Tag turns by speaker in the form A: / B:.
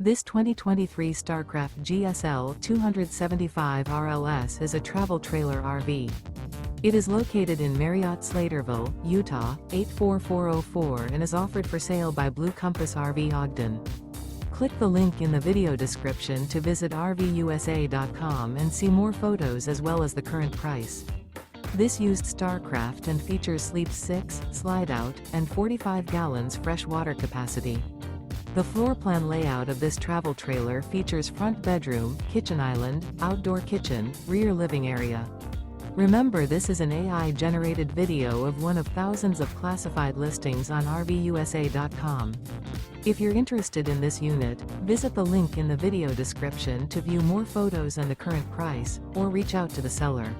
A: This 2023 Starcraft GSL 275 RLS is a travel trailer RV. It is located in Marriott-Slaterville, Utah, 84404 and is offered for sale by Blue Compass RV Ogden. Click the link in the video description to visit RVUSA.com and see more photos as well as the current price. This used Starcraft and features sleeps 6, Slideout, and 45 gallons fresh water capacity. The floor plan layout of this travel trailer features front bedroom, kitchen island, outdoor kitchen, rear living area. Remember, this is an AI-generated video of one of thousands of classified listings on RVUSA.com. If you're interested in this unit, visit the link in the video description to view more photos and the current price, or reach out to the seller.